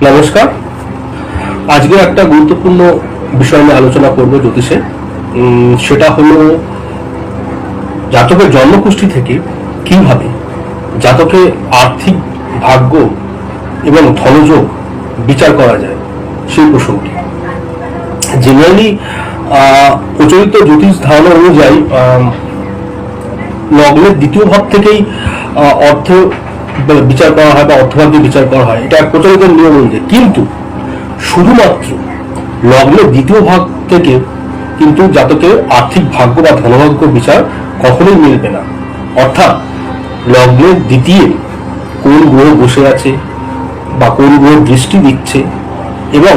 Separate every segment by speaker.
Speaker 1: নমস্কার। আজকে একটা গুরুত্বপূর্ণ বিষয় নিয়ে আলোচনা করব জ্যোতিষে। সেটা হলো জাতকের জন্মকুষ্ঠী থেকে কিভাবে জাতকের আর্থিক ভাগ্য এবং ধনযোগ বিচার করা যায় সেই প্রসঙ্গটি। জেনারেলি প্রচলিত জ্যোতিষ ধারণা অনুযায়ী লগ্নের দ্বিতীয় ভাব থেকেই অর্থ বিচার করা হয় বা অর্থভাগ্য বিচার করা হয়, এটা প্রচলিত নিয়ম অনুযায়ী। কিন্তু শুধুমাত্র লগ্নের দ্বিতীয় ভাগ থেকে কিন্তু জাতকের আর্থিক ভাগ্য বা ধনভাগ্য বিচার কখনোই মিলবে না। অর্থাৎ লগ্নের দ্বিতীয় কোন গ্রহ বসে আছে বা কোন গ্রহ দৃষ্টি দিচ্ছে এবং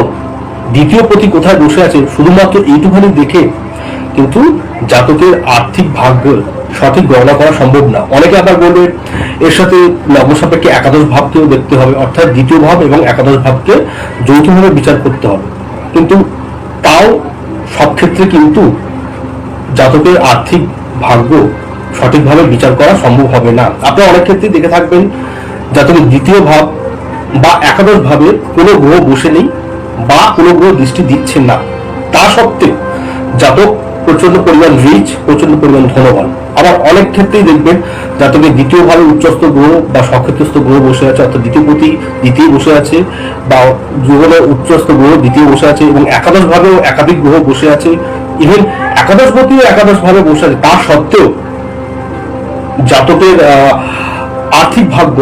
Speaker 1: দ্বিতীয় পতি কোথায় বসে আছে, শুধুমাত্র এইটুখানি দেখে কিন্তু জাতকের আর্থিক ভাগ্য সঠিক গণনা করা সম্ভব না। অনেকে আবার বলবে এর সাথে লগ্ন সাপেক্ষে একাদশ ভাবকেও দেখতে হবে, অর্থাৎ দ্বিতীয় ভাব এবং একাদশ ভাবকে যৌথভাবে বিচার করতে হবে। কিন্তু তাও সব ক্ষেত্রে কিন্তু জাতকের আর্থিক ভাগ্য সঠিকভাবে বিচার করা সম্ভব হবে না। আপনারা অনেক ক্ষেত্রেই দেখে থাকবেন জাতকের দ্বিতীয় ভাব বা একাদশ ভাবে কোনো গ্রহ বসে নেই বা কোনো গ্রহ দৃষ্টি দিচ্ছেন না, তা সত্ত্বেও জাতক প্রচন্ড পরিমাণ রিচ, প্রচন্ড পরিমাণ ধনবান। আবার অনেক ক্ষেত্রেই দেখবেন জাতকের দ্বিতীয় ভাবে উচ্চস্থ গ্রহ বা সক্ষেত্রস্থ গ্রহ বসে আছে, অর্থাৎ দ্বিতীয় পতি দ্বিতীয় বসে আছে বা যুগলের উচ্চস্থ গ্রহ দ্বিতীয় বসে আছে এবং একাদশ ভাবেও একাধিক গ্রহ বসে আছে, ইভেন একাদশ পতিও একাদশ ভাবে বসে আছে। তা সত্ত্বেও জাতকের আর্থিক ভাগ্য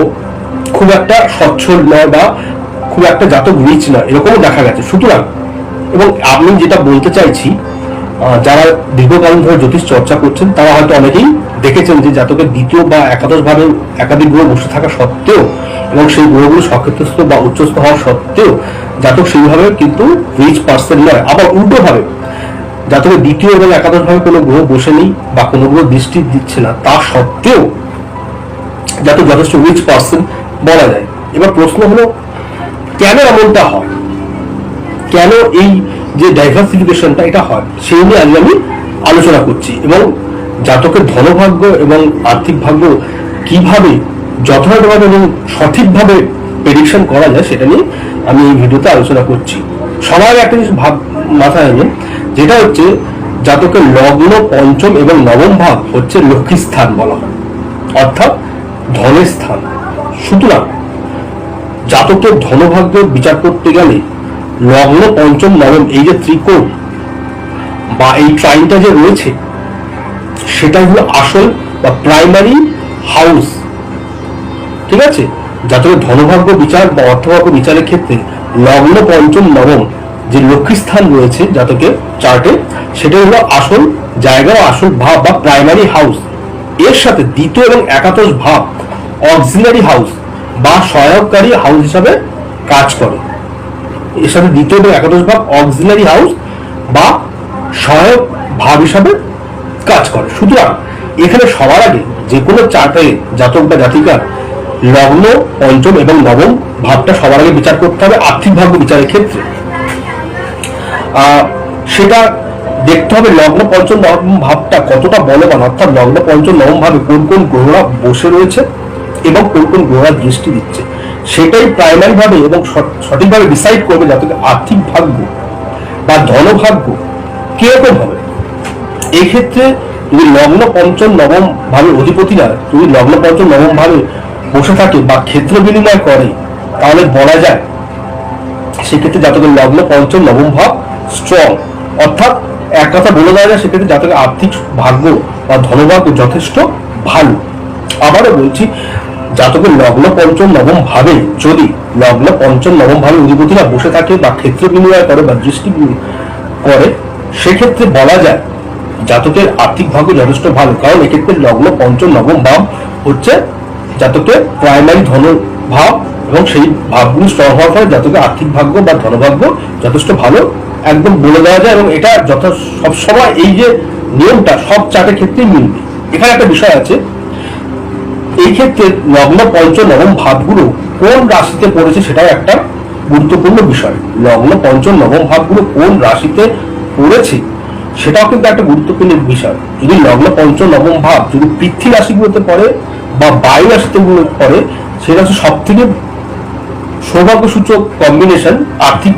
Speaker 1: খুব একটা সচ্ছল নয় বা খুব একটা জাতক রিচ নয়, এরকমও দেখা গেছে। সুতরাং এবং আমি যেটা বলতে চাইছি, যারা দীর্ঘকালীন ধরে জ্যোতিষ চর্চা করছেন তারা হয়তো অনেকেই দেখেছেন যে জাতকের দ্বিতীয় বা একাদশ ভাবে একাধিক গ্রহ বসে থাকা সত্ত্বেও এবং সেই গ্রহগুলো সক্ষেত্রস্থ বা উচ্চস্থ হওয়া সত্ত্বেও জাতক সেইভাবে কিন্তু রিচ পার্সন নয়। আবার উল্টো ভাবে জাতকের দ্বিতীয় এবং একাদশ ভাবে কোনো গ্রহ বসে নেই বা কোনো গ্রহ দৃষ্টি দিচ্ছে না, তা সত্ত্বেও জাতক যথেষ্ট রিচ পার্সন বলা যায়। এবার প্রশ্ন হলো কেন এমনটা হয়, কেন এই যে ডাইভার্সিফিকেশনটা এটা হয়, সেই নিয়ে আজকে আমি আলোচনা করছি এবং জাতকের ধনভাগ্য এবং আর্থিক ভাগ্য কিভাবে যথাযথভাবে এবং সঠিকভাবে প্রেডিকশন করা যায় সেটা নিয়ে আমি এই ভিডিওতে আলোচনা করছি। সবার একটা জিনিস মাথায় আনবেন, যেটা হচ্ছে জাতকের লগ্ন পঞ্চম এবং নবম ভাব হচ্ছে লক্ষ্মী স্থান বলা হয়, অর্থাৎ ধনের স্থান। সুতরাং জাতকের ধনভাগ্য বিচার করতে গেলে লগ্ন পঞ্চম নবম এই যে ত্রিকোণ বা এই ট্রাইনটা যে রয়েছে সেটা হলো আসল বা প্রাইমারি হাউস। ঠিক আছে, জাতকের ধনভাগ্য বিচার বা অর্থভাগ্য বিচারের ক্ষেত্রে লগ্ন পঞ্চম নবম যে লক্ষ্মী স্থান রয়েছে জাতকের চার্টে, সেটা হলো আসল জায়গা, আসল ভাব বা প্রাইমারি হাউস। এর সাথে দ্বিতীয় এবং একাদশ ভাব অক্সিলারি হাউস বা সহায়ককারী হাউস হিসাবে কাজ করে। এর সাথে দ্বিতীয় এবং একাদশ ভাব অক্সিলারি হাউস বা সহায়ক ভাব হিসাবে কাজ করে। সুতরাং এখানে সবার আগে যে কোনো চার্টে জাতক বা জাতিকার লগ্ন পঞ্চম এবং নবম ভাবটা সবার আগে বিচার করতে হবে আর্থিক ভাগ্য বিচারের ক্ষেত্রে। সেটা দেখতে হবে লগ্ন পঞ্চম নবম ভাবটা কতটা বলবান, অর্থাৎ লগ্ন পঞ্চম নবম ভাবে কোন কোন গ্রহরা বসে রয়েছে এবং কোন কোন গ্রহরা দৃষ্টি দিচ্ছে, সেটাই প্রাইমারি ভাবে এবং সঠিকভাবে ডিসাইড করবে জাতকের আর্থিক ভাগ্য বা ধনভাগ্য কিরকম হবে। এই ক্ষেত্রে যদি লগ্ন পঞ্চম নবম ভাবে অধিপতিরা যদি লগ্ন পঞ্চম নবম ভাবে বসে থাকে বা ক্ষেত্র বিনিময় করে, তাহলে বলা যায় সেক্ষেত্রে জাতকের লগ্ন পঞ্চম নবম ভাব স্ট্রং, অর্থাৎ এক কথা বলে দেওয়া যায় সেক্ষেত্রে জাতকের আর্থিক ভাগ্য বা ধনভাগ্য যথেষ্ট ভালো। আবারও বলছি, জাতকের লগ্ন পঞ্চম নবম ভাবে যদি লগ্ন পঞ্চম নবম ভাবে অধিপতিরা বসে থাকে বা ক্ষেত্র বিনিময় করে বা দৃষ্টি করে, সেক্ষেত্রে বলা যায় জাতকের আর্থিক ভাগ্য যথেষ্ট ভালো। কারণ এক্ষেত্রে লগ্ন পঞ্চম নবম ভাব হচ্ছে জাতকের প্রাইমারি ধন ভাব এবং সেই ভাবগুলি স্ট্রং হওয়ার ফলে জাতকের আর্থিক ভাগ্য বা ধনভাগ্য যথেষ্ট ভালো একদম বলে দেওয়া যায়। এবং এটা সবসময় এই যে নিয়মটা সব চার্টের ক্ষেত্রেই মিলবে। এখানে একটা বিষয় আছে, এই ক্ষেত্রে লগ্ন পঞ্চম নবম ভাবগুলো কোন রাশিতে পড়েছে সেটাও একটা গুরুত্বপূর্ণ বিষয়। লগ্ন পঞ্চম নবম ভাবগুলো কোন রাশিতে পড়েছে সেটাও কিন্তু একটা গুরুত্বপূর্ণ বিষয়। যদি লগ্ন পঞ্চম নবম ভাব যদি পৃথ্বী রাশিগুলোতে পড়ে বা বায়ু রাশিতে পড়ে, সেটা হচ্ছে সব থেকে সৌভাগ্যসূচক কম্বিনেশন আর্থিক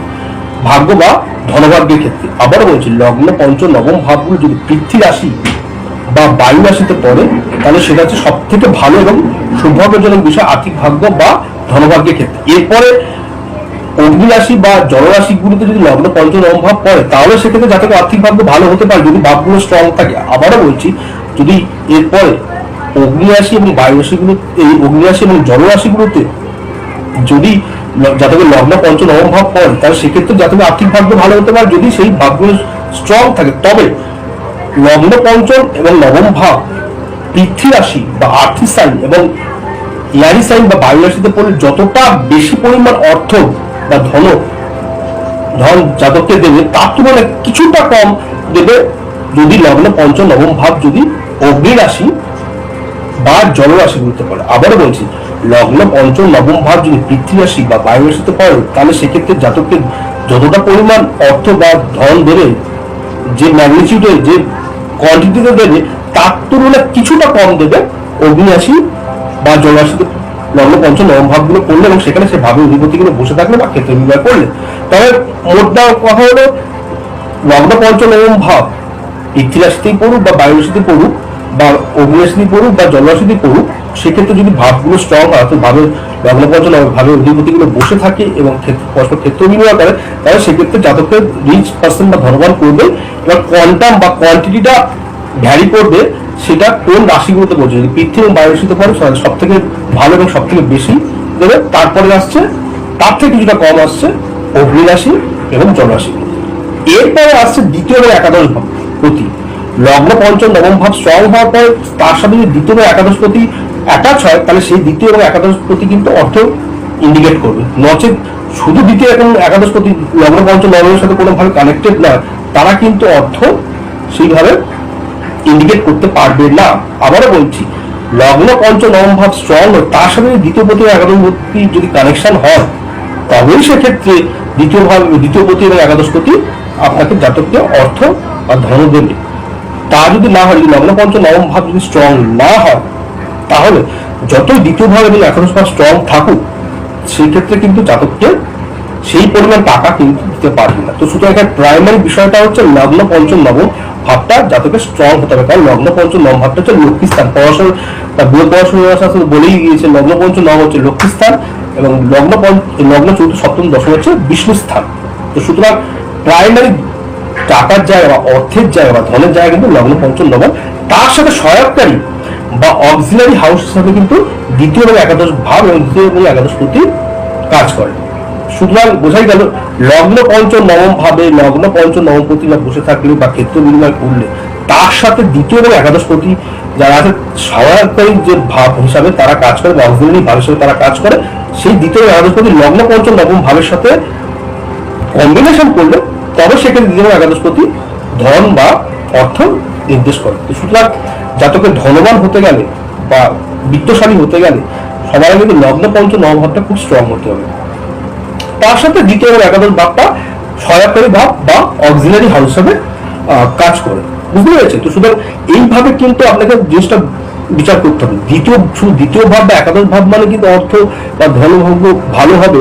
Speaker 1: ভাগ্য বা ধনভাগ্যের ক্ষেত্রে। আবারও বলছি, লগ্ন পঞ্চম নবম ভাবগুলো যদি পৃথ্বী রাশি বা বায়ু রাশিতে পড়ে, তাহলে সেটা হচ্ছে সব থেকে ভালো এবং সৌভাগ্যজনক বিষয় আর্থিক ভাগ্য বা ধনভাগ্যের ক্ষেত্রে। এরপরে অগ্নি রাশি বা জলরাশিগুলিতে যদি লগ্ন পঞ্চম নবম ভাব পড়ে, তাহলে সেক্ষেত্রে জাতকের আর্থিক ভাগ্য ভালো হতে পারে যদি ভাবগুলো স্ট্রং থাকে। আবারও বলছি, যদি এরপরে অগ্নি রাশি এবং বায়ু রাশিগুলো, এই অগ্নি রাশি এবং জলরাশিগুলোতে যদি জাতকের লগ্ন পঞ্চম নবম ভাব পড়ে, তাহলে সেক্ষেত্রে জাতকের আর্থিক ভাগ্য ভালো হতে পারে যদি সেই ভাবগুলো স্ট্রং থাকে। তবে লগ্ন পঞ্চম এবং নবম ভাব পৃথ্বী রাশি বা আর্থিক সাইন এবং এয়ারি সাইন বা বায়ু রাশিতে পড়লে যতটা বেশি পরিমাণ অর্থ বা ধন জাতককে দেবে, তার তুলনায় কিছুটা কম দেবে যদি লগ্ন পঞ্চম নবম ভাব যদি অগ্নি রাশি বা জলরাশিগুলোতে পড়ে। আবারও বলছি, লগ্ন পঞ্চম নবম ভাব যদি পৃথ্বী রাশি বা বায়ু রাশিতে পড়ে, তাহলে সেক্ষেত্রে জাতককে যতটা পরিমাণ অর্থ বা ধন দেবে, যে ম্যাগনিটিউডে যে কোয়ান্টিটিতে দেবে, তার তুলনায় কিছুটা কম দেবে অগ্নি রাশি বা জলরাশিতে লগ্ন পঞ্চম নবম ভাবগুলো পড়লে এবং সেখানে সে ভাবে অধিপতিগুলো বসে থাকলে বা ক্ষেত্র বিনিময় করলে। তবে মোটটা কথা হলো, লগ্ন পঞ্চম নবম ভাব পৃথ্বী রাশিতেই পড়ুক বা বায়ু রাশিতে পড়ুক বা অগ্নি রাশিতে পড়ুক বা জলরাশিতে পড়ুক, সেক্ষেত্রে যদি ভাবগুলো স্ট্রং হয়, অর্থাৎ ভাবে লগ্ন পঞ্চম ভাবে অধিপতিগুলো বসে থাকে এবং পরস্পর ক্ষেত্র বিনিময় করে, তাহলে সেক্ষেত্রে জাতকের রিচ পার্সন বা ধনবান করবে। এবার কোয়ান্টাম বা কোয়ান্টিটিটা ভ্যারি করবে সেটা কোন রাশিগুলোতে পড়ছে। যদি পৃথ্বী এবং বায়ু রাশিতে পড়ে, সব থেকে ভালো এবং সব থেকে বেশি দেবে। তারপরে আসছে, তার থেকে কিছুটা কম আসছে অগ্নি রাশি এবং জলরাশি। এরপরে আসছে দ্বিতীয় এবং একাদশ ভাব প্রতি। লগ্ন পঞ্চম নবম ভাব স্ট্রং হওয়ার পর তার সাথে যদি দ্বিতীয় এবং একাদশ প্রতি অ্যাটাচ হয়, তাহলে সেই দ্বিতীয় এবং একাদশ প্রতি কিন্তু অর্থ ইন্ডিকেট করবে। নচেত শুধু দ্বিতীয় এবং একাদশ প্রতি লগ্ন পঞ্চম নবমের সাথে কোনোভাবে কানেক্টেড না, তারা কিন্তু অর্থ সেইভাবে ইন্ডিকেট করতে পারবে না। আবারও বলছি, লগ্ন পঞ্চম নবম ভাব স্ট্রং হয়, তার সাথে দ্বিতীয় প্রতি একাদশ প্রতি যদি কানেকশন হয়, তবেই সেক্ষেত্রে দ্বিতীয় প্রতি এবং একাদশ প্রতি আপনাকে জাতককে অর্থ বা ধন দেবে। তা যদি না হয়, যদি লগ্ন পঞ্চম নবম ভাব যদি স্ট্রং না হয়, তাহলে যতই দ্বিতীয় ভাব এবং একাদশ ভাব স্ট্রং থাকুক, সেই ক্ষেত্রে কিন্তু জাতককে সেই পরিমাণ টাকা কিন্তু দিতে পারবে না। তো সুতরাং এখানে প্রাইমারি বিষয়টা হচ্ছে লগ্ন পঞ্চম নবম ভাবটা জাতকের স্ট্রং হতে হবে। কারণ লগ্ন পঞ্চম নবম ভাবটা হচ্ছে লক্ষ্মী স্থান। পড়াশোনা বা বই পড়াশোনা বলেই গিয়েছে, লগ্ন পঞ্চম নবম হচ্ছে লক্ষ্মী স্থান এবং লগ্ন চতুর্থ সপ্তম দশম হচ্ছে বিষ্ণু স্থান। তো সুতরাং প্রাইমারি টাকার জায়গা বা অর্থের জায়গা বা ধনের জায়গা কিন্তু লগ্ন পঞ্চম নবম। তার সাথে সহায়ককারী বা অক্সিলারি হাউস হিসাবে কিন্তু দ্বিতীয় এবং একাদশ ভাব এবং দ্বিতীয় এবং একাদশ প্রতি কাজ করে। সুতরাং বোঝাই গেল, লগ্ন পঞ্চম নবম ভাবে লগ্ন পঞ্চম নবম প্রতি বসে থাকলে বা ক্ষেত্র বিনিময় করলে, তার সাথে দ্বিতীয় এবং একাদশ প্রতি যারা আছে সহায়ককারী যে ভাব হিসাবে তারা কাজ করে বা অক্সিলারি ভাব হিসাবে তারা কাজ করে, সেই দ্বিতীয় এবং একাদশ প্রতি লগ্ন পঞ্চম নবম ভাবের সাথে কম্বিনেশন করলে তবে সেখানে দ্বিতীয় এবং একাদশ প্রতি ধন বা অর্থ নির্দেশ করে। সুতরাং জাতকের ধনবান হতে গেলে বা বিত্তশালী হতে গেলে সবার আগে কিন্তু লগ্ন পঞ্চম নবম ভাবটা খুব স্ট্রং হতে হবে। তার সাথে দ্বিতীয় এবং একাদশ ভাবটা সহায়কারী ভাব বা অক্সিলারি হাউস হিসাবে কাজ করে। বুঝতে পেরেছেন? তো সুতরাং এইভাবে কিন্তু আপনাকে জিনিসটা বিচার করতে হবে। দ্বিতীয় ভাব বা একাদশ ভাব মানে কিন্তু অর্থ বা ধনভাগ্য ভালো হবে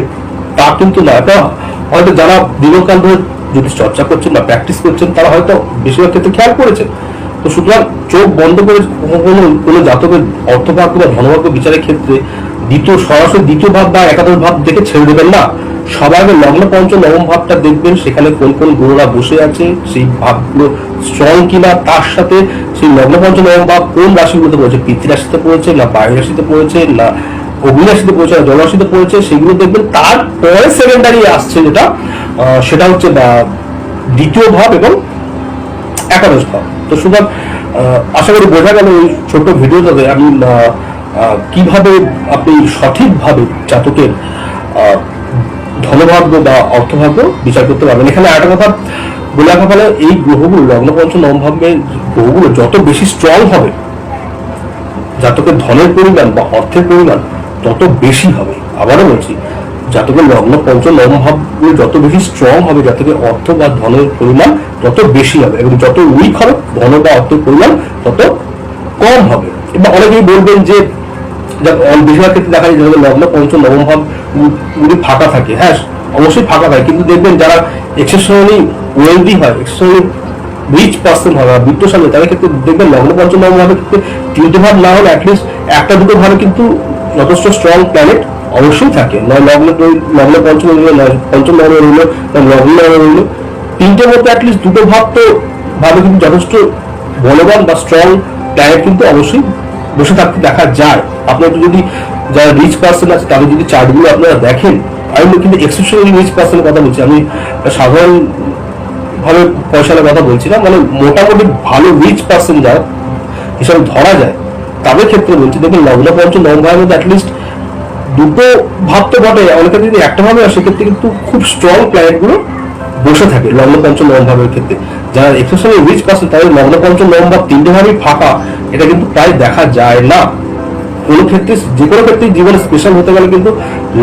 Speaker 1: তা কিন্তু না। এটা হয়তো যারা দীর্ঘকাল ধরে জ্যোতিষ চর্চা করছেন বা প্র্যাকটিস করছেন, তারা হয়তো বেশিরভাগ ক্ষেত্রে খেয়াল করেছেন। তো সুতরাং চোখ বন্ধ করে কোনো জাতকের অর্থভাগ্য বা ধনভাগ্য বিচারের ক্ষেত্রে সরাসরি দ্বিতীয় ভাব বা একাদশ ভাব দেখে ছেড়ে দেবেন না। সবাই আগে লগ্ন পঞ্চম নবম ভাবটা দেখবেন, সেখানে কোন কোন গ্রহরা বসে আছে, সেই ভাবগুলো স্ট্রং কিনা, তার সাথে সেই লগ্ন পঞ্চম নবম ভাব কোন রাশিগুলোতে পড়েছে, পৃথ্বী রাশিতে পড়েছে না বায়ু রাশিতে পড়েছে না অগ্নি রাশিতে পড়েছে না জলরাশিতে পড়েছে, সেগুলো দেখবেন। তারপরে সেকেন্ডারি আসছে সেটা হচ্ছে দ্বিতীয় ভাব এবং একাদশ ভাব। তো সুতরাং আশা করি বোঝা গেল এই ছোট ভিডিওটাতে আমি কিভাবে আপনি সঠিকভাবে জাতকের ধনভাগ্য বা অর্থভাগ্য বিচার করতে পারবেন। এখানে একটা কথা বলে রাখা ভালো, এই গ্রহগুলো লগ্ন পঞ্চম নবম ভাবের গ্রহগুলো যত বেশি স্ট্রং হবে, জাতকের ধনের পরিমাণ বা অর্থের পরিমাণ তত বেশি হবে। আবারও বলছি, জাতকের লগ্ন পঞ্চম নবম ভাবগুলো যত বেশি স্ট্রং হবে, জাতকের অর্থ বা ধনের পরিমাণ তত বেশি হবে, এবং যত উইক হবে ধন বা অর্থের পরিমাণ তত কম হবে। এবং অনেকেই বলবেন যে বেশিরভাগ ক্ষেত্রে দেখা যায় যাদের লগ্ন পঞ্চম নবম ভাব গুলি ফাঁকা থাকে, হ্যাঁ অবশ্যই ফাঁকা থাকে, কিন্তু দেখবেন যারা এক্সেপশনালি ওয়েলদি হয়, এক্সেপশনালি রিচ পার্সন হবে, বিত্তশালী, তাদের ক্ষেত্রে দেখবেন লগ্ন পঞ্চম নবম ভাবের ক্ষেত্রে তিনটে ভাব না হলে অ্যাটলিস্ট একটা দুটো ভাবে কিন্তু যথেষ্ট স্ট্রং প্ল্যানেট অবশ্যই থাকে। নয় লগ্ন পঞ্চম রইল, নয় পঞ্চম লগ্ন রইল, নয় লগ্ন লগ্ন রইল, তিনটের মধ্যে অ্যাটলিস্ট দুটো ভাব তো ভাবে কিন্তু যথেষ্ট বলবান বা স্ট্রং প্ল্যানেট কিন্তু অবশ্যই বসে থাকতে দেখা যায়। আপনার যদি যারা রিচ পার্সন আছে তাদের যদি চার্টগুলো আপনারা দেখেন, আমি কিন্তু এক্সেপশনালি রিচ পার্সনের কথা বলছি, আমি সাধারণ ভাবে পয়সার কথা বলছি না, মানে মোটামুটি ভালো রিচ পার্সন যারা হিসাবে ধরা যায় তাদের ক্ষেত্রে বলছি, দেখবেন লগ্ন পঞ্চম নবম ভাবের মধ্যে অ্যাটলিস্ট দুটো ভাব তো বটে, অনেকের যদি একটা ভাবে হয় সেক্ষেত্রে কিন্তু খুব স্ট্রং প্ল্যানেট গুলো বসে থাকে লগ্ন পঞ্চম নবম ভাবের ক্ষেত্রে। যারা এক্সেপশনালি রিচ পার্সন তাদের লগ্ন পঞ্চম নবম ভাব তিনটে ভাবেই ফাঁকা, এটা কিন্তু প্রায় দেখা যায় না। কোনো ক্ষেত্রে যে কোনো ক্ষেত্রে জীবনে স্পেশাল হতে গেলে কিন্তু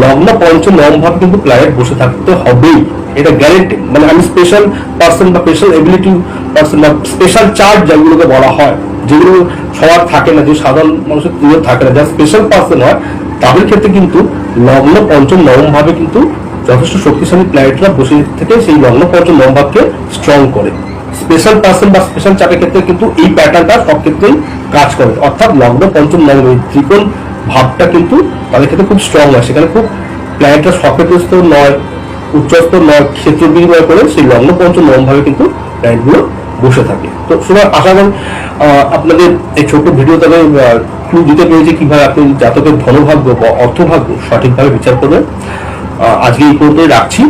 Speaker 1: লগ্ন পঞ্চম নবম ভাব কিন্তু প্ল্যানেট বসে থাকতে হবেই, এটা গ্যারেন্টি। মানে আমি স্পেশাল পার্সন বা স্পেশাল এবিলিটি পার্সন বা স্পেশাল চার্ট যেগুলোকে বলা হয়, যেগুলো সবার থাকে না, যে সাধারণ মানুষের প্রিয় থাকে না, যারা স্পেশাল পার্সন হয় তাদের ক্ষেত্রে কিন্তু লগ্ন পঞ্চম নবম ভাবে কিন্তু যথেষ্ট শক্তিশালী প্ল্যানেটরা বসে থেকে সেই লগ্ন পঞ্চম নবম ভাবকে স্ট্রং করে। স্পেশাল পার্সন বা স্পেশাল চার্টের ক্ষেত্রে কিন্তু এই প্যাটার্নটা সব ক্ষেত্রেই কাজ করে, অর্থাৎ লগ্ন পঞ্চম নবম ত্রিকোণ ভাবটা কিন্তু তাদের ক্ষেত্রে খুব স্ট্রং হয়, সেখানে খুব প্ল্যানেটটা সক্ষেত্রস্থ নয়, উচ্চস্তর নয়, ক্ষেত্র বিনিময় করে সেই লগ্ন পঞ্চম নবম ভাবে কিন্তু প্ল্যানেটগুলো বসে থাকে। তো সুতরাং আশা করি আপনাদের এই ছোট্ট ভিডিওতে ক্লু দিতে পেরেছি কিভাবে আপনি জাতকের ধনভাগ্য বা অর্থভাগ্য সঠিকভাবে বিচার করবেন। আজকে এই পর্যন্তই রাখছি,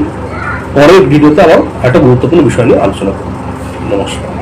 Speaker 1: পরের ভিডিওতে আবার একটা গুরুত্বপূর্ণ বিষয় নিয়ে আলোচনা করব। নমস্কার।